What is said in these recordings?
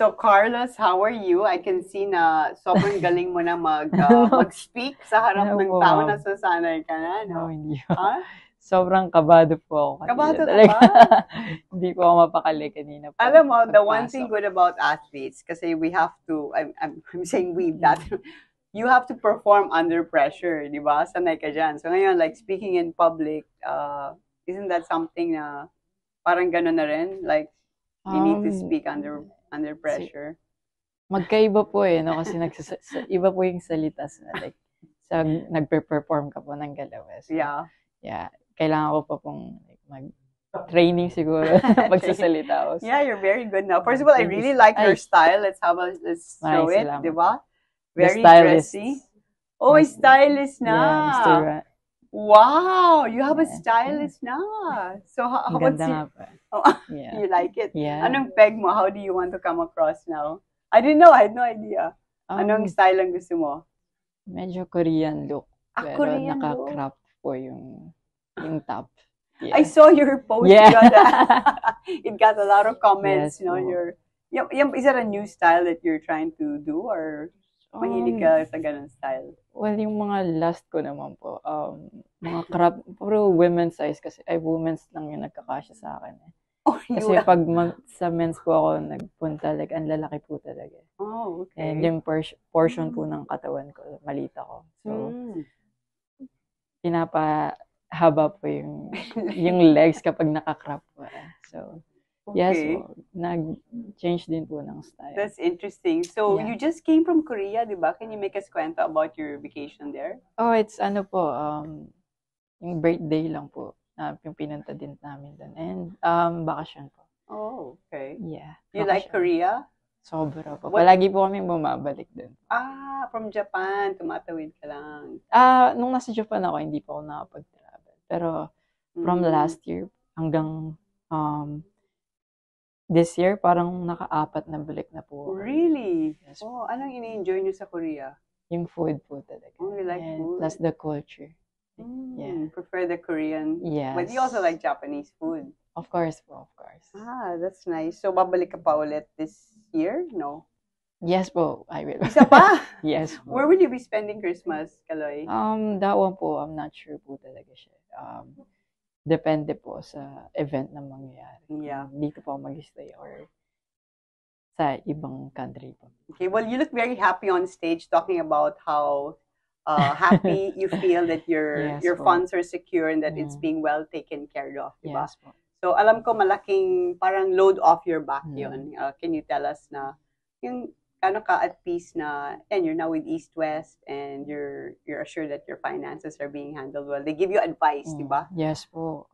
So, Carlos, how are you? I can see na sobrang galing mo na mag-speak sa harap ng po, tao ma'am. na sasanay ka na, No, no? hindi po. Ah? Sobrang kabado po ako kanina Kabado ka talaga. ba? Hindi po ako mapakali kanina po. Alam mo, the one Pagpasok. thing good about athletes, kasi we have to, I'm saying we, that, you have to perform under pressure, di ba? Sanay ka dyan. So ngayon, like speaking in public, isn't that something na parang gano'n na rin? Like, you need to speak under pressure. Magkaiba po eh, no? Kasi iba po yung salita like, nagpe-perform ka po ng galaw. So, yeah. Kailangan ko pa pong mag-training siguro pagsasalita ako. So, yeah, you're very good now. First of all, I really like your style. Let's show it, di ba? Very dressy. Oh, stylist na. Yeah, Mr. Wow, you have a stylist na. So, what's Ganda you like it? Yeah. Anong peg mo? How do you want to come across now? I didn't know. I had no idea. Anong style ang gusto mo? Medyo Korean look. Pero Korean naka-crop po yung top. Yeah. I saw your post. Yeah. It got a lot of comments. Yes, is that a new style that you're trying to do or mahilig ka sa ganun style? Well, yung mga last ko naman po, mga crop, puro women's size kasi, women's lang yung nagkakasya sa akin eh. Kasi pag sa men's po ako nagpunta, like, ang lalaki po talaga. Oh, okay. And yung portion po ng katawan ko, maliit ako. So, pinapahaba po yung legs kapag naka-crop po. So, yes, so, nag-change din po ng style. That's interesting. So, you just came from Korea, di ba? Can you make us kwento about your vacation there? Oh, it's yung birthday lang po. Yung pinunta din namin doon. And bakasyon po. Oh, okay. Yeah. You like Korea? Sobra po. Palagi po kami bumabalik doon. From Japan. Tumatawid ka lang. Nung nasa Japan ako, hindi po ako nakapag-travel. Pero from last year hanggang this year, parang naka-4 na balik na po. Really? Yes. Oh, anong ini-enjoy nyo sa Korea? Yung food po talaga. Oh, you like food? Plus the culture. Yeah. Prefer the Korean? Yes. But you also like Japanese food? Of course po, of course. That's nice. So, babalik ka pa ulit this year? No? Yes po, I will. Isa pa? Yes po. Where will you be spending Christmas, Kaloy? That one po, I'm not sure po talaga siya. Depende po sa event na mangyayari. Yeah. Dito po mag-stay or sa ibang country po. Okay, well, you look very happy on stage talking about how happy you feel that your funds are secure and that it's being well taken care of, diba? Yes po. So, alam ko malaking parang load off your back yun. Can you tell us na yung kano ka at peace na, and you're now with East West and you're assured that your finances are being handled well. They give you advice, diba? Yes po.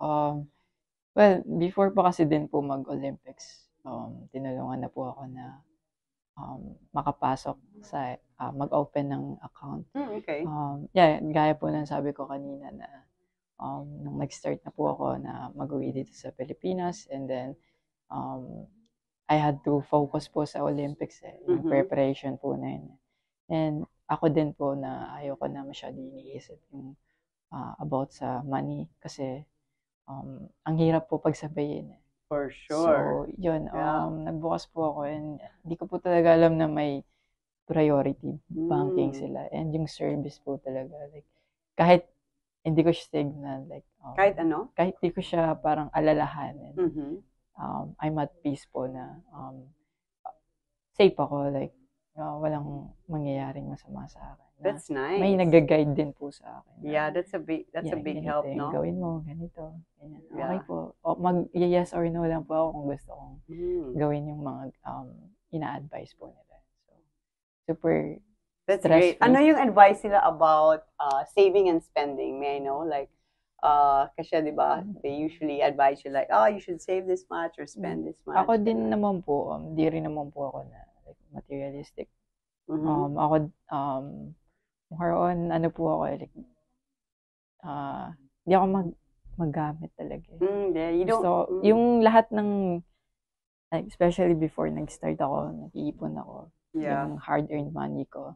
Well, before pa kasi din po mag-Olympics, tinulungan na po ako na makapasok sa mag-open ng account. Okay. Yeah, gaya po ng sabi ko kanina na nung nag-start na po ako na mag-uwi dito sa Pilipinas, and then I had to focus po sa Olympics yung preparation po na yun. And ako din po na ayoko na masyado iniisip yung about sa money kasi ang hirap po pagsabayin. For sure. So, yun, nagbukas po ako and hindi ko po talaga alam na may priority banking sila. And yung service po talaga, like, kahit hindi ko siya signal, like, kahit ano? Kahit hindi ko siya parang alalahanin. I'm at peace po na safe ako, like, walang mangyayaring masama sa akin. That's nice. May nag-guide din po sa akin. Yeah, that's a big help, no? Gawin mo, ganito. Ganyan. Okay po. Mag-yes or no lang po ako kung gusto kong gawin yung mga ina-advise po nila. So, super That's great. Ano yung advice nila about saving and spending? May I know? Like, kasi diba, they usually advise you like, you should save this much or spend this much. Ako din naman po, di rin naman po ako na like, materialistic. Ako, more on, ano po ako, like, di ako maggamit talaga. So, yung lahat ng, like, especially before nag-start ako, nag-iipon ako, yung hard-earned money ko,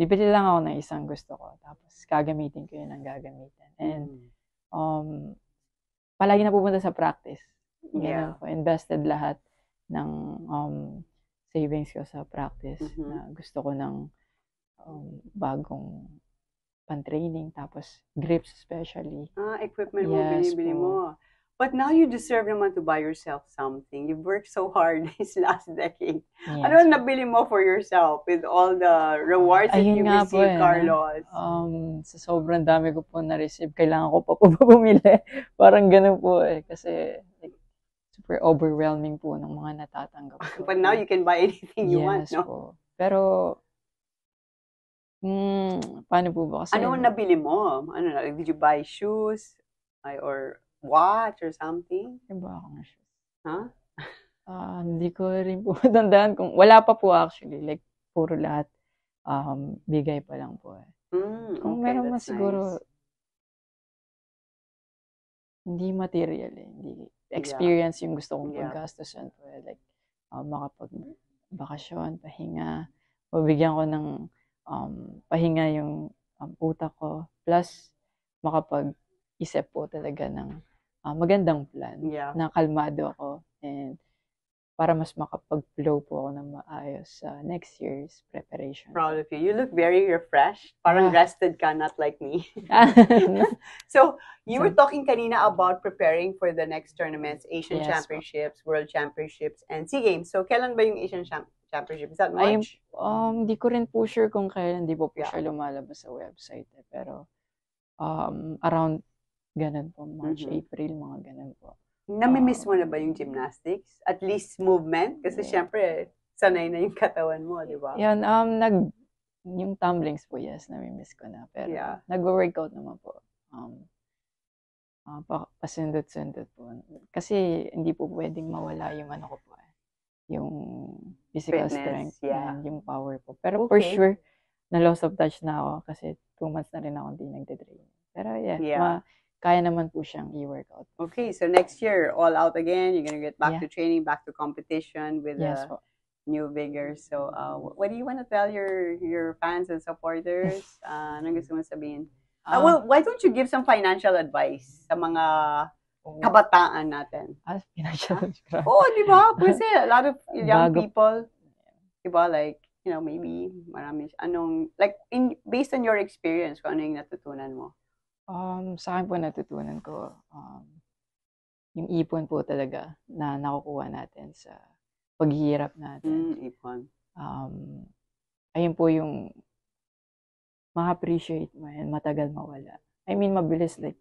bibili lang ako ng isang gusto ko, tapos gagamitin ko yun ang gagamitin. And, palagi na pupunta sa practice. Ganun po, invested lahat ng savings ko sa practice Mhm. na gusto ko ng bagong pan-training, tapos grips especially. Equipment mo, Yes binibili po. mo. But now you deserve naman to buy yourself something. You've worked so hard this last decade. Ano Yes ang po. nabili mo for yourself with all the rewards that Ayun you nga po received, eh, Carlos? sa sobrang dami ko po na-receive, kailangan ko pa po bumili. Parang ganun po eh, kasi like, super overwhelming po ng mga natatanggap ko. But now you can buy anything you want, Yes no? po. Pero, paano po ba? Kasi, Ano ang nabili mo? Ano, did you buy shoes? Or watch or something? iba ako nga siya. Huh? Hindi ko rin po matandaan kung, wala pa po actually, like, puro lahat, bigay pa lang po eh. Kung Okay, meron man that's siguro, nice. hindi material eh, hindi experience yung gusto kong Yeah. paggastusan po eh. Like, makapag-bakasyon, pahinga, pabigyan ko ng pahinga yung utak ko, plus makapag-isip po talaga ng magandang plan, Yeah. na kalmado ako, and para mas makapag-flow po ako ng maayos sa next year's preparation. Proud of you. You look very refreshed. Parang Ah. rested ka, not like me. So, you were talking kanina about preparing for the next tournaments, Asian Yes, Championships, World Championships, and SEA Games. So, kailan ba yung Asian Championship? Is that Ayun, March? hindi ko rin po sure kung kailan, hindi po Yeah. siya lumalabas sa website eh. Pero, around ganun po, March, Mhm. April, mga ganun po. Namimiss mo na ba yung gymnastics? At least movement? Kasi syempre, sanay na yung katawan mo, di ba? Yan, yung tumblings po, yes, namimiss ko na. Pero, Yeah. nag-workout naman po. Pasundot-sundot po. Kasi, hindi po pwedeng mawala yung ano ko po eh. Yung physical Fitness, strength, yeah. and yung power po. Pero for Okay. sure, na-loss of touch na ako kasi 2 months na rin ako hindi nagde-train. Pero Yeah. kaya naman po siyang i-workout. Okay, so next year, all out again. You're gonna get back Yeah. to training, back to competition with Yes po. new vigor. So, what do you want to tell your fans and supporters? Anong gusto mo sabihin? Well, why don't you give some financial advice sa mga kabataan natin? Financial. Oh, di ba? Kasi a lot of young Bago- people, di ba, like, you know, maybe marami, based on your experience, kung ano yung natutunan mo? Sa akin po natutunan ko, yung ipon po talaga na nakukuha natin sa paghihirap natin. Ipon. Ayun po yung ma-appreciate mo and matagal mawala. I mean, mabilis like,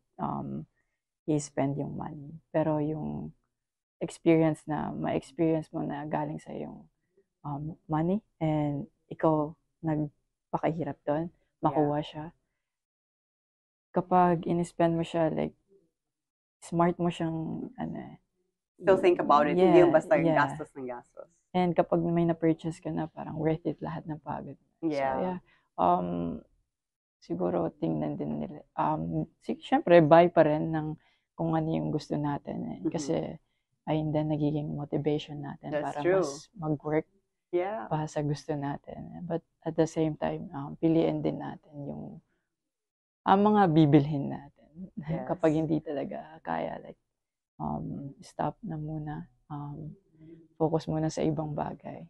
i-spend yung money. Pero yung experience na, ma-experience mo na galing sa yung money, and ikaw nagpakahirap doon, makuha siya. Kapag in-spend mo siya, like, smart mo siyang, Still think about it. Hindi yung basta gastos ng gastos. And kapag may na-purchase ka na, parang worth it lahat ng pagod. Yeah. So, siguro tingnan din nila. Siyempre, buy pa rin ng kung ano yung gusto natin. Kasi, ayun din nagiging motivation natin. That's para true. mas mag-work pa sa gusto natin. But at the same time, piliin din natin yung mga bibilhin natin. Yes. Kapag hindi talaga kaya, like, stop na muna. Focus muna sa ibang bagay.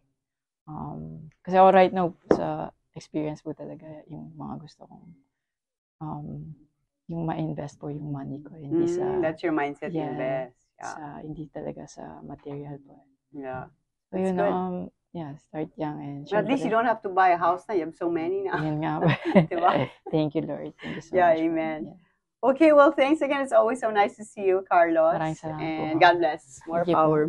Kasi ako right now, sa experience po talaga, yung mga gusto kong, yung ma-invest po yung money ko. Hindi That's your mindset, invest. Yeah. Hindi talaga sa material po. Yeah. So yun, start young. And at least you don't have to buy a house na. You have so many now. Yun nga. Diba? Thank you, Lord. Thank you so Yeah, much. amen. Yeah. Okay, well, thanks again. It's always so nice to see you, Carlos. Maraming salamat po, And ma'am. God bless. More Thank you po. power.